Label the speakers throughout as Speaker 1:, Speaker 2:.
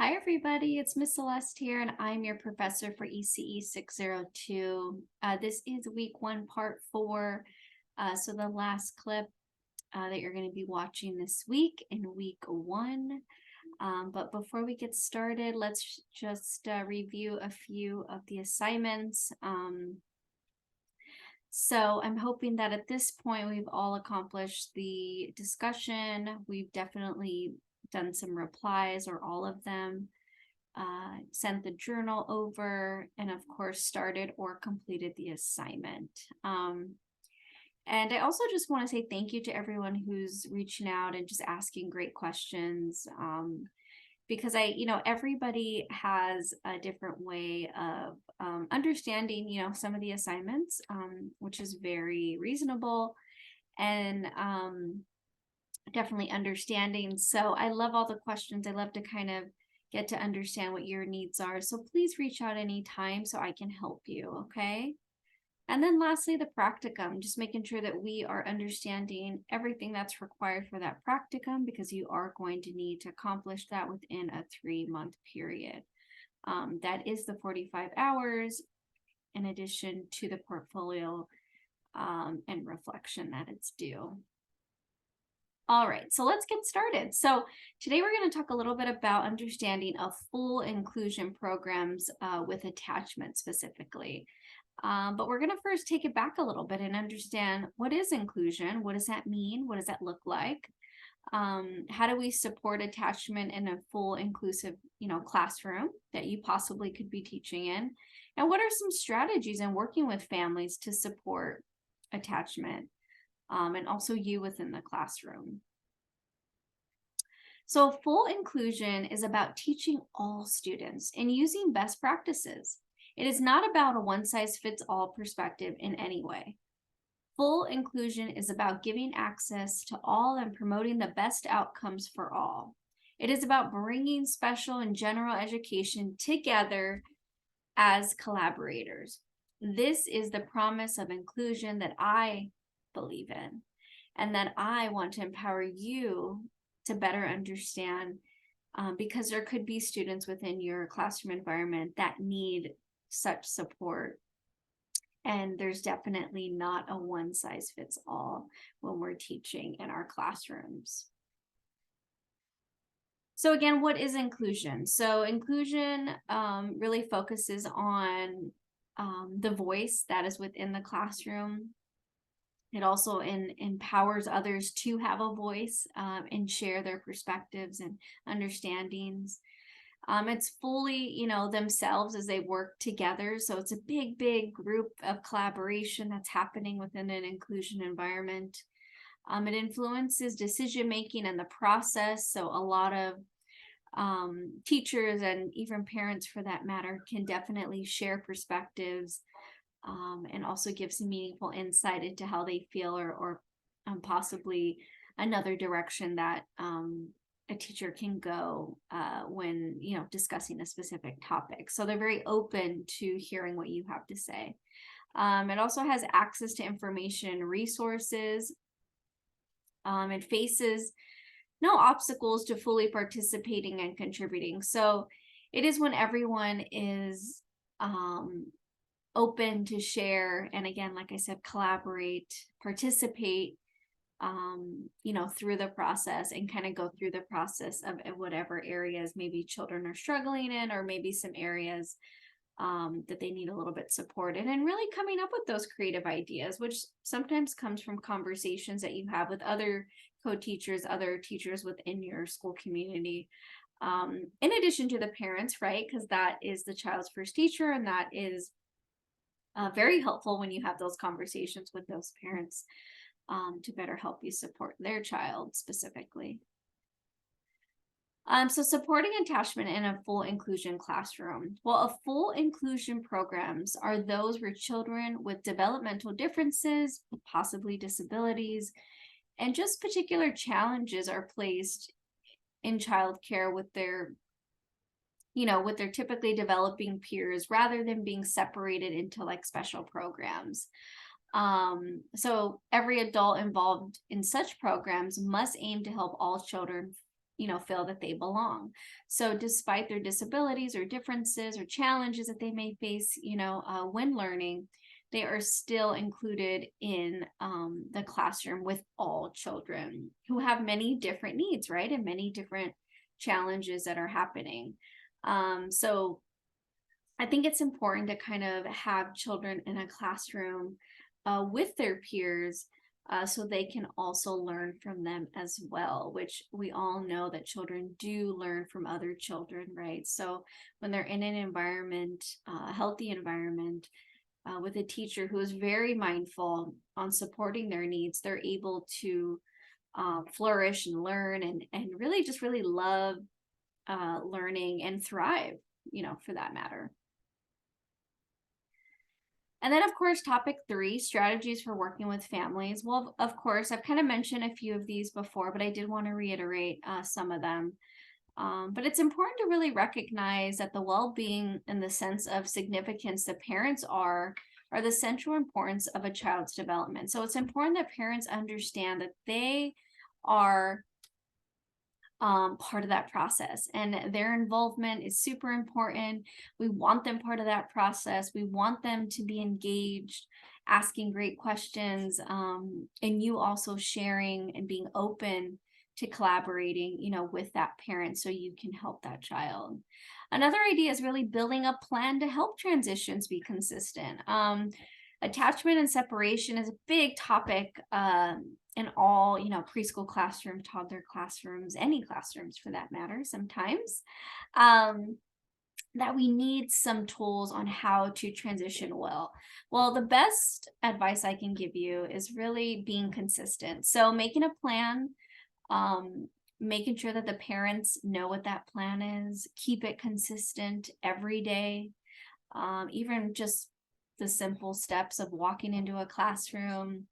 Speaker 1: Hi, everybody. It's Miss Celeste here, and I'm your professor for ECE 602. This is week one, part four. So the last clip that you're going to be watching this week in week one. But before we get started, let's just review a few of the assignments. So I'm hoping that at this point, we've all accomplished the discussion. We've definitely done some replies or all of them. Sent the journal over, and of course started or completed the assignment. And I also just want to say thank you to everyone who's reaching out and just asking great questions, because everybody has a different way of understanding, some of the assignments, which is very reasonable and definitely understanding. So I love all the questions. I love to kind of get to understand what your needs are. So please reach out anytime so I can help you, okay? And then lastly, the practicum, just making sure that we are understanding everything that's required for that practicum, because you are going to need to accomplish that within a 3-month period. That is the 45 hours in addition to the portfolio and reflection that it's due. All right, so let's get started. So today we're going to talk a little bit about understanding of full inclusion programs with attachment specifically. But we're going to first take it back a little bit and understand, what is inclusion? What does that mean? What does that look like? How do we support attachment in a full inclusive, classroom that you possibly could be teaching in? And what are some strategies in working with families to support attachment? And also you within the classroom. So full inclusion is about teaching all students and using best practices. It is not about a one-size-fits-all perspective in any way. Full inclusion is about giving access to all and promoting the best outcomes for all. It is about bringing special and general education together as collaborators. This is the promise of inclusion that I believe in, and that I want to empower you to better understand, because there could be students within your classroom environment that need such support. And there's definitely not a one size fits all when we're teaching in our classrooms. So again, what is inclusion? So inclusion really focuses on the voice that is within the classroom. It also empowers others to have a voice and share their perspectives and understandings. It's fully, themselves as they work together. So it's a big group of collaboration that's happening within an inclusion environment. It influences decision-making and the process. So a lot of teachers and even parents, for that matter, can definitely share perspectives and also give some meaningful insight into how they feel, or possibly another direction that a teacher can go when discussing a specific topic. So they're very open to hearing what you have to say. It also has access to information and resources. It faces no obstacles to fully participating and contributing. So it is when everyone is open to share, and again, like I said, collaborate, participate, through the process, and kind of go through the process of whatever areas maybe children are struggling in, or maybe some areas that they need a little bit supported, and really coming up with those creative ideas, which sometimes comes from conversations that you have with other co-teachers, other teachers within your school community, in addition to the parents, right? Because that is the child's first teacher, and that is very helpful when you have those conversations with those parents to better help you support their child specifically. So supporting attachment in a full inclusion classroom. Well, a full inclusion programs are those where children with developmental differences, possibly disabilities, and just particular challenges are placed in childcare with their typically developing peers, rather than being separated into like special programs. So every adult involved in such programs must aim to help all children feel that they belong. So despite their disabilities or differences or challenges that they may face, when learning, they are still included in the classroom with all children who have many different needs, right? And many different challenges that are happening. So I think it's important to kind of have children in a classroom with their peers, so they can also learn from them as well, which we all know that children do learn from other children, right? So when they're in an environment, a healthy environment, with a teacher who is very mindful on supporting their needs, they're able to flourish and learn and really just really love learning and thrive, for that matter. And then, of course, topic 3, strategies for working with families. Well, of course, I've kind of mentioned a few of these before, but I did want to reiterate some of them. But it's important to really recognize that the well-being in the sense of significance that parents are the central importance of a child's development. So it's important that parents understand that they are part of that process, and their involvement is super important. We want them part of that process. We want them to be engaged, asking great questions, and you also sharing and being open to collaborating, with that parent so you can help that child. Another idea is really building a plan to help transitions be consistent. Attachment and separation is a big topic in all, preschool classrooms, toddler classrooms, any classrooms for that matter, sometimes, that we need some tools on how to transition well. Well, the best advice I can give you is really being consistent. So making a plan, making sure that the parents know what that plan is, keep it consistent every day, even just the simple steps of walking into a classroom,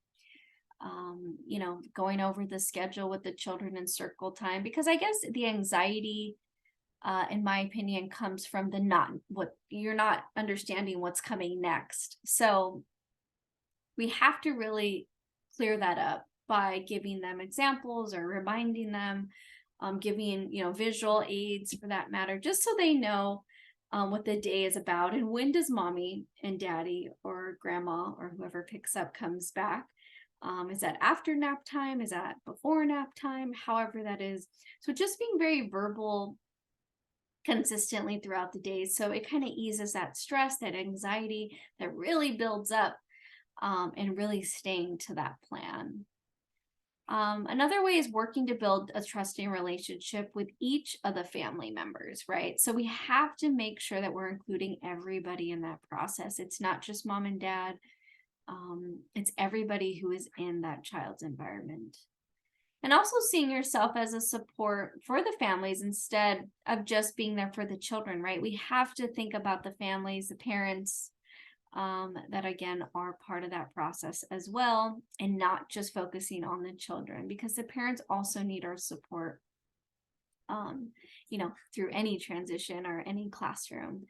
Speaker 1: going over the schedule with the children in circle time, because I guess the anxiety, in my opinion, comes from you're not understanding what's coming next. So we have to really clear that up by giving them examples or reminding them, giving, visual aids for that matter, just so they know what the day is about and when does mommy and daddy or grandma or whoever picks up comes back. Is that after nap time? Is that before nap time? However that is. So just being very verbal consistently throughout the day, so it kind of eases that stress, that anxiety that really builds up, and really staying to that plan. Another way is working to build a trusting relationship with each of the family members, right? So we have to make sure that we're including everybody in that process. It's not just mom and dad. It's everybody who is in that child's environment. And also seeing yourself as a support for the families instead of just being there for the children, right? We have to think about the families, the parents, that again are part of that process as well, and not just focusing on the children, because the parents also need our support, through any transition or any classroom,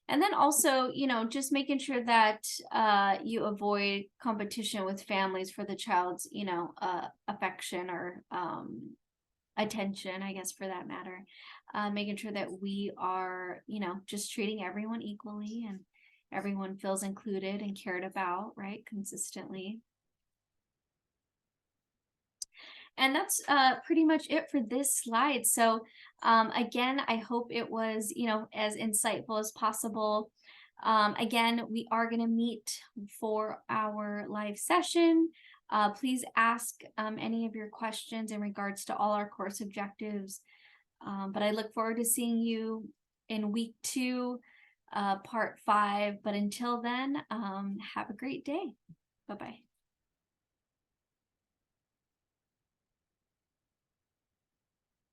Speaker 1: and then also, just making sure that you avoid competition with families for the child's, affection or attention, I guess, for that matter. Making sure that we are, just treating everyone equally and everyone feels included and cared about, right, consistently. And that's pretty much it for this slide. So again, I hope it was, as insightful as possible. Again, we are going to meet for our live session. Please ask any of your questions in regards to all our course objectives. But I look forward to seeing you in week 2, part 5. But until then, have a great day. Bye-bye.